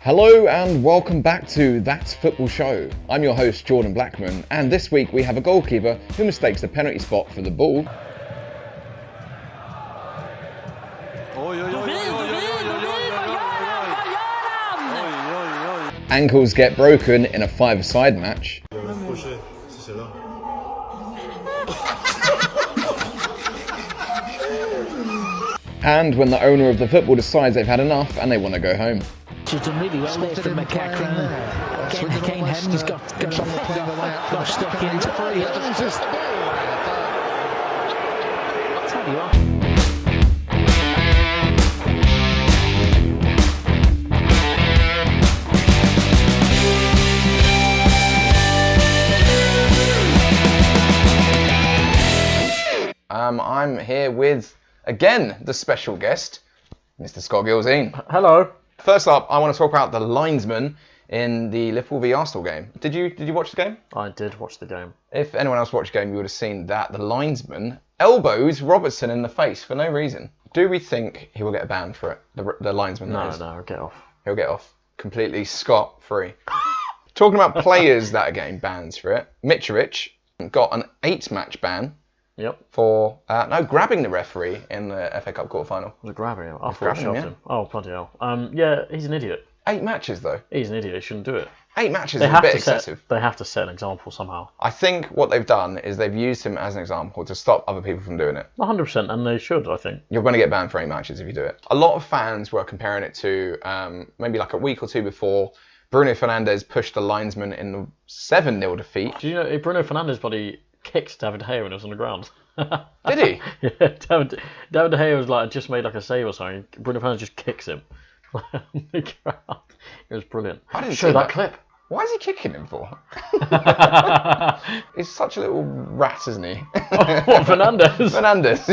Hello and welcome back to That's Football Show. I'm your host Jordan Blackman, and this week we have a goalkeeper who mistakes the penalty spot for the ball. Ankles get broken in a five-a-side match. And when the owner of the football decides they've had enough and they want to go home. She's done really well there for McCackran. Kane Hem's got stuck into free. I'll tell you what. I'm here with, again, the special guest, Mr Scott Gilzean. Hello. First up, I want to talk about the linesman in the Liverpool v Arsenal game. Did you watch the game? I did watch the game. If anyone else watched the game, you would have seen that the linesman elbows Robertson in the face for no reason. Do we think he will get a ban for it? The linesman? No, get off. He'll get off completely scot-free. Talking about players that are getting bans for it, Mitrovic got an 8-match ban. Yep. For grabbing the referee in the FA Cup quarter-final. Was it grabbing him? I thought he shoved him. Oh, bloody hell. Yeah, he's an idiot. 8 matches, though. He's an idiot. He shouldn't do it. 8 matches is a bit excessive. They have to set an example somehow. I think what they've done is they've used him as an example to stop other people from doing it. 100%, and they should, I think. You're going to get banned for 8 matches if you do it. A lot of fans were comparing it to maybe like a week or two before Bruno Fernandes pushed the linesman in the 7-0 defeat. Do you know Bruno Fernandes' body kicked David De Gea when he was on the ground? Did he? Yeah, David De Gea was like just made like a save or something. Bruno Fernandes just kicks him. It was brilliant. I didn't show see that clip. Why is he kicking him for? He's such a little rat, isn't he? What, Fernandes? Fernandes.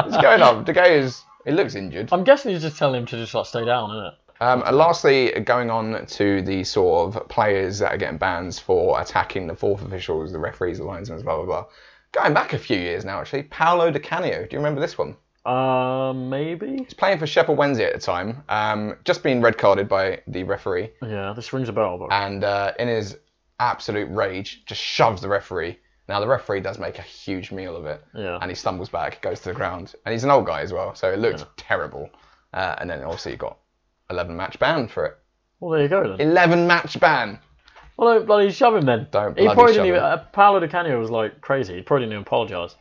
He's going up. De Gea he looks injured. I'm guessing he's just telling him to just like stay down, isn't it? And lastly, going on to the sort of players that are getting bans for attacking the fourth officials, the referees, the linesmen, blah, blah, blah. Going back a few years now, actually. Paolo Di Canio. Do you remember this one? Maybe. He's playing for Sheffield Wednesday at the time. Just being red carded by the referee. Yeah, this rings a bell. But... And in his absolute rage, just shoves the referee. Now, the referee does make a huge meal of it. Yeah. And he stumbles back, goes to the ground. And he's an old guy as well, so it looked terrible. And then obviously he got 11-match ban for it. Well, there you go then. 11-match ban. Well, don't bloody shove him then. Don't he bloody probably shove didn't him. even. Paolo Di Canio was like crazy. He probably didn't even apologise.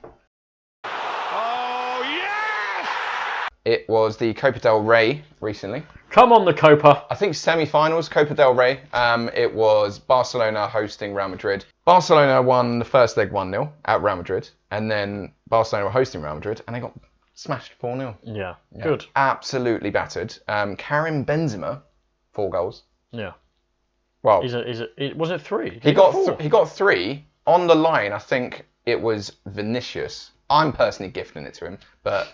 Oh, yes! It was the Copa del Rey recently. Come on, the Copa. I think semi-finals, Copa del Rey. It was Barcelona hosting Real Madrid. Barcelona won the first leg 1-0 at Real Madrid. And then Barcelona were hosting Real Madrid and they got smashed 4-0. Yeah, good. Absolutely battered. Karim Benzema, 4 goals. Yeah. Well, was it 3? He got 3 on the line. I think it was Vinicius. I'm personally gifting it to him, but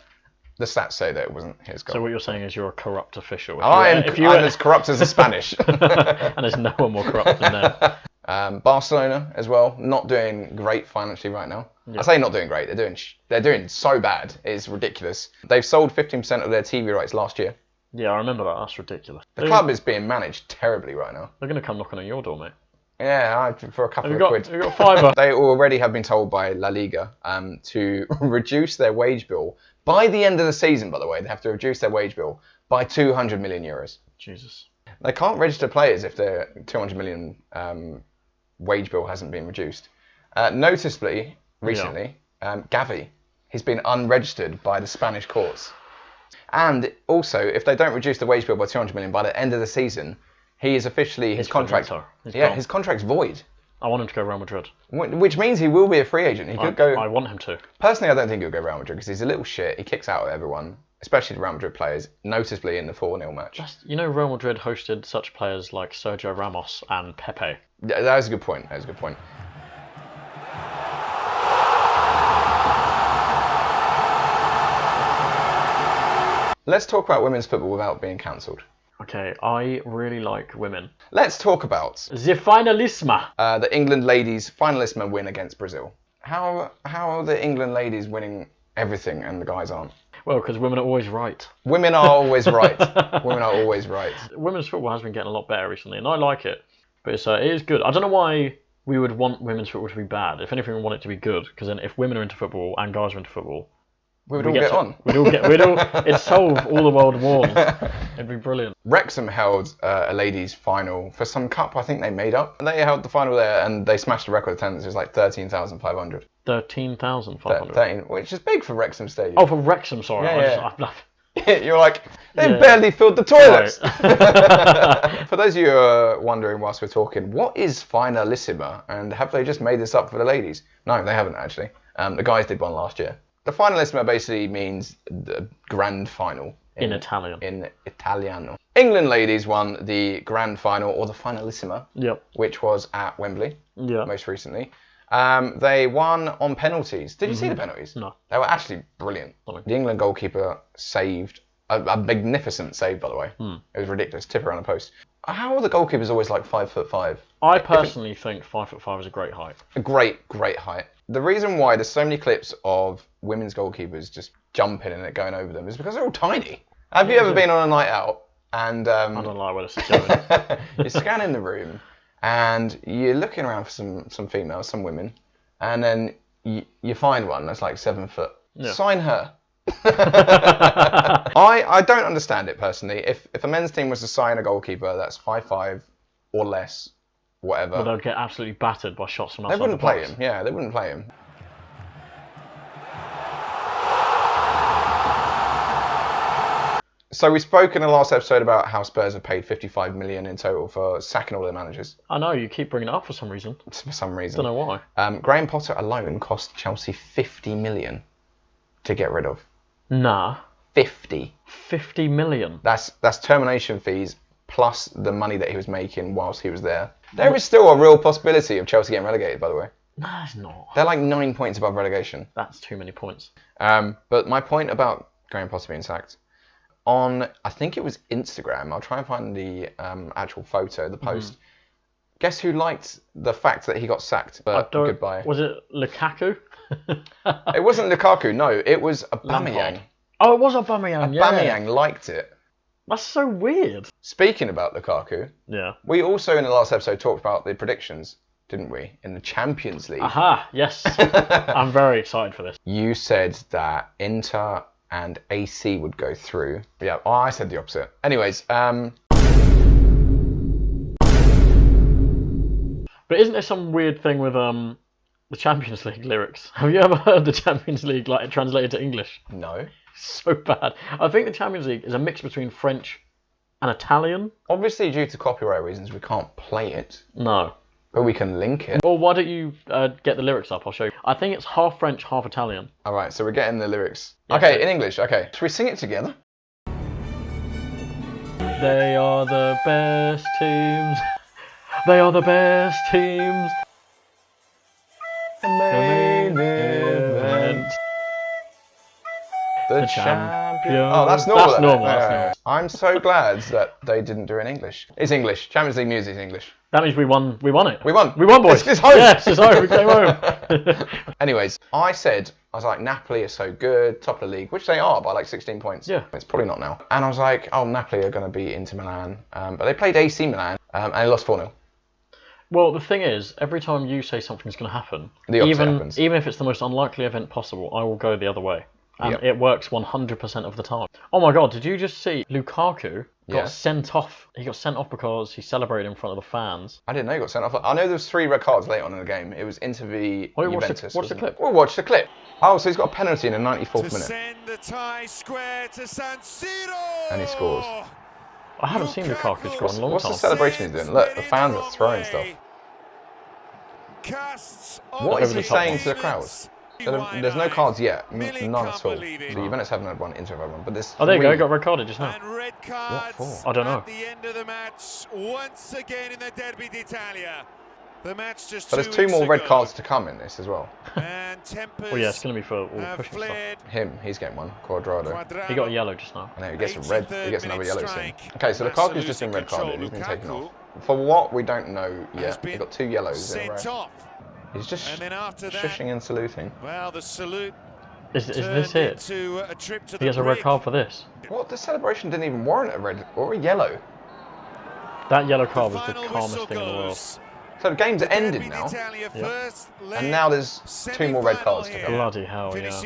the stats say that it wasn't his goal. So what you're saying is you're a corrupt official. I'm as corrupt as the Spanish. And there's no one more corrupt than them. Barcelona as well, not doing great financially right now. Yeah. I say not doing great. They're doing so bad. It's ridiculous. They've sold 15% of their TV rights last year. Yeah, I remember that. That's ridiculous. The club is being managed terribly right now. They're going to come knocking on your door, mate. Yeah, for a couple of quid. Have you got fiver? They already have been told by La Liga to reduce their wage bill. By the end of the season, by the way, they have to reduce their wage bill by 200 million euros. Jesus. They can't register players if their 200 million wage bill hasn't been reduced. Noticeably, recently, Gavi, he's been unregistered by the Spanish courts. And also, if they don't reduce the wage bill by 200 million by the end of the season, he is officially his contract's void. I want him to go Real Madrid. Which means he will be a free agent. He could go. I want him to. Personally, I don't think he'll go Real Madrid because he's a little shit. He kicks out at everyone, especially the Real Madrid players, noticeably in the 4-0 match. Real Madrid hosted such players like Sergio Ramos and Pepe. That was a good point. Let's talk about women's football without being cancelled. Okay, I really like women. Let's talk about the finalissima. The England ladies finalissima win against Brazil. How are the England ladies winning everything and the guys aren't? Well, because women are always right. Women are always right. Women are always right. Women's football has been getting a lot better recently, and I like it. But it is good. I don't know why we would want women's football to be bad. If anything, we want it to be good. Because then if women are into football and guys are into football, we would all get on. It'd solve all the world wars. It'd be brilliant. Wrexham held a ladies' final for some cup I think they made up. They held the final there and they smashed the record attendance. It was like 13,500. 13,500. 13, which is big for Wrexham Stadium. Oh, for Wrexham, sorry. You're like, they barely filled the toilets. Right. For those of you who are wondering whilst we're talking, what is Finalissima? And have they just made this up for the ladies? No, they haven't actually. The guys did one last year. The Finalissima basically means the grand final. In Italian. In Italiano. England ladies won the grand final, or the Finalissima, which was at Wembley most recently. They won on penalties. Did you see the penalties? No. They were actually brilliant. The England goalkeeper saved a magnificent save, by the way. It was ridiculous. Tip around the post. How are the goalkeepers always like 5'5"? I personally think 5'5" is a great height. A great height. The reason why there's so many clips of women's goalkeepers just jumping and it going over them is because they're all tiny. Have you ever been on a night out and I don't like where this is going. you're scanning the room and you're looking around for some females, some women, and then you find one that's like 7 foot. Yeah. Sign her. I don't understand it personally. If a men's team was to sign a goalkeeper that's 5'5" or less, whatever, well, they'll get absolutely battered by shots from outside they wouldn't the box. play him. Yeah, they wouldn't play him. So we spoke in the last episode about how Spurs have paid 55 million in total for sacking all their managers. I know, you keep bringing it up for some reason. For some reason. Don't know why. Graham Potter alone cost Chelsea 50 million to get rid of. Nah. 50. 50 million. That's termination fees plus the money that he was making whilst he was there. There is still a real possibility of Chelsea getting relegated, by the way. Nah, it's not. They're like 9 points above relegation. That's too many points. But my point about Graham Potter being sacked, on, I think it was Instagram, I'll try and find the actual photo, the post. Guess who liked the fact that he got sacked, but goodbye. Was it Lukaku? It wasn't Lukaku, no, it was Aubameyang. Lampard. Oh, it was Aubameyang, Aubameyang liked it. That's so weird. Speaking about Lukaku, yeah, we also in the last episode talked about the predictions, didn't we, in the Champions League? Aha, yes. I'm very excited for this. You said that Inter and AC would go through. Yeah, I said the opposite. Anyways, But isn't there some weird thing with the Champions League lyrics? Have you ever heard the Champions League like translated to English? No. So bad. I think the Champions League is a mix between French and Italian. Obviously, due to copyright reasons, we can't play it. No. But we can link it. Well, why don't you get the lyrics up? I'll show you. I think it's half French, half Italian. All right, so we're getting the lyrics. Yeah, okay, in English. Okay, should we sing it together? They are the best teams. They are the best teams. The main event. The champion. Oh, that's normal. That's normal. That's normal. I'm so glad that they didn't do it in English. It's English. Champions League music is English. That means we won. We won it. We won. We won, boys. It's home. Yes, it's home. We came home. Anyways, I was like, Napoli are so good, top of the league, which they are by like 16 points. Yeah. It's probably not now. And I was like, oh, Napoli are going to beat Inter Milan. But they played AC Milan and they lost 4-0. Well, the thing is, every time you say something's going to happen, the opposite happens. Even if it's the most unlikely event possible, I will go the other way. And it works 100% of the time. Oh my God, did you just see Lukaku got sent off? He got sent off because he celebrated in front of the fans. I didn't know he got sent off. I know there was 3 red cards late on in the game. It was Inter v Juventus. Watch the clip. We'll watch the clip. Oh, so he's got a penalty in the 94th minute. Send the tie square to San Siro. And he scores. I haven't seen Lukaku score in a long What's time. the celebration he's doing? Look, the fans are throwing stuff. What is he saying to the crowd? There's no cards yet, none at all. The Juventus haven't had one, Inter have had one, but there's 3. Oh, there you go, he got red carded just now. What for? I don't know. At the end of the match, once again in the Derby d'Italia. The match just but there's 2 more red cards to come in this as well. And well, yeah, it's going to be for all pushing stuff. He's getting one, Quadrado. He got a yellow just now. I know, he gets a red, he gets another yellow soon. Okay, so Lukaku's just been red carded, he's been taken off. For what, we don't know yet. He got 2 yellows in a row. He's just shushing and saluting. Well, the salute Is this it? He gets a red card for this. What? The celebration didn't even warrant a red or a yellow. That yellow card was the calmest thing in the world. So the game's ended now. Yep. And now there's 2 more red cards to come. Bloody hell, yeah. So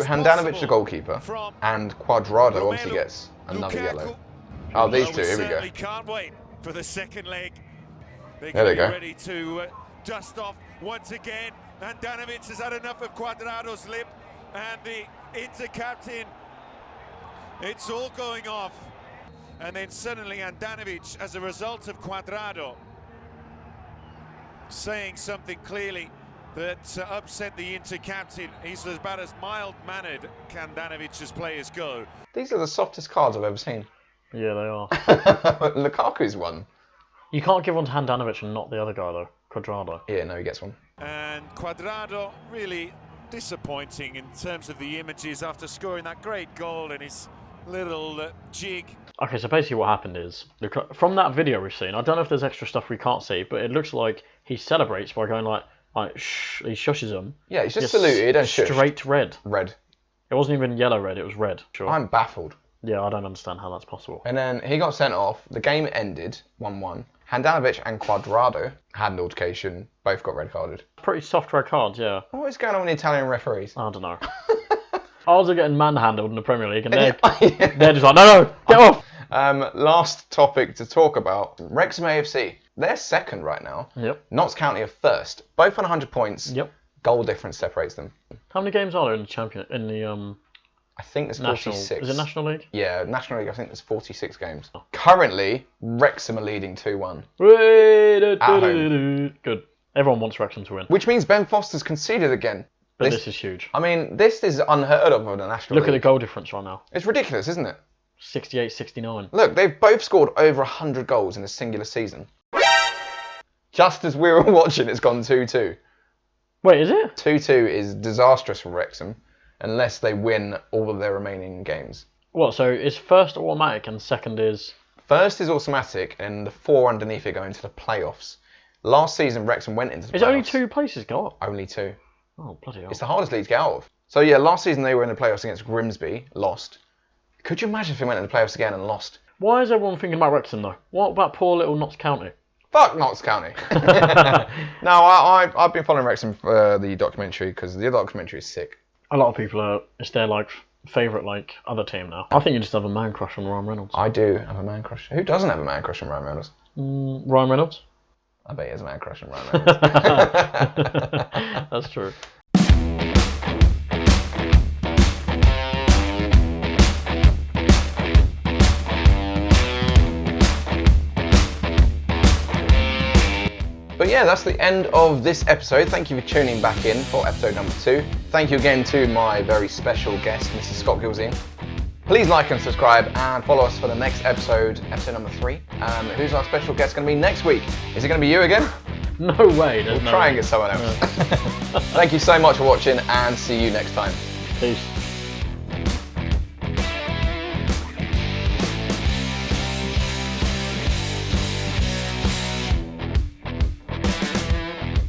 Handanovic, the goalkeeper, and Cuadrado obviously gets another yellow. Oh, these two, here we go. Can't wait for the second leg. There they go. Ready to dust off once again. Handanovic has had enough of Cuadrado's lip, and the inter-captain, it's all going off. And then suddenly Handanovic, as a result of Cuadrado saying something clearly that upset the inter-captain, he's about as mild-mannered Handanovic's players go. These are the softest cards I've ever seen. Yeah, they are. Lukaku's one. You can't give one to Handanovic and not the other guy, though. Cuadrado. Yeah, no, he gets one. And Cuadrado, really disappointing in terms of the images after scoring that great goal and his little jig. Okay, so basically what happened is, from that video we've seen, I don't know if there's extra stuff we can't see, but it looks like he celebrates by going like shh, he shushes them. Yeah, he's just saluted and shushed. Straight red. Red. It wasn't even yellow red, it was red. Sure. I'm baffled. Yeah, I don't understand how that's possible. And then he got sent off, the game ended 1-1. Handanovic and Cuadrado had an altercation, both got red carded. Pretty soft red cards, yeah. What is going on with the Italian referees? I don't know. Ours are getting manhandled in the Premier League, and they're just like, no, get off! Last topic to talk about, Wrexham AFC. They're second right now. Yep. Notts County are first. Both on 100 points. Yep. Goal difference separates them. How many games are there in the I think there's National, 46. Is it National League? Yeah, National League, I think there's 46 games. Currently, Wrexham are leading 2-1. Good. Everyone wants Wrexham to win. Which means Ben Foster's conceded again. But this is huge. I mean, this is unheard of in the National League. Look at the goal difference right now. It's ridiculous, isn't it? 68-69. Look, they've both scored over 100 goals in a singular season. Just as we were watching, it's gone 2-2. Wait, is it? 2-2 is disastrous for Wrexham, unless they win all of their remaining games. What, so is first automatic and second is... First is automatic, and the 4 underneath it go into the playoffs. Last season, Wrexham went into the playoffs. Is it only 2 places go up? Only 2. Oh, bloody hell. It's the hardest league to get out of. So yeah, last season they were in the playoffs against Grimsby, lost. Could you imagine if they went in the playoffs again and lost? Why is everyone thinking about Wrexham though? What about poor little Notts County? Fuck Notts County. No, I've been following Wrexham for the documentary because the documentary is sick. A lot of people are, it's their like favourite like other team now. I think you just have a man crush on Ryan Reynolds. I do have a man crush. Who doesn't have a man crush on Ryan Reynolds? Ryan Reynolds? I bet he has a man crush on Ryan Reynolds. That's true. But yeah, that's the end of this episode. Thank you for tuning back in for episode number 2. Thank you again to my very special guest, Mr Scott Gilzean. Please like and subscribe and follow us for the next episode number 3. Who's our special guest going to be next week? Is it going to be you again? No way. We'll try and get someone else. Thank you so much for watching and see you next time. Peace.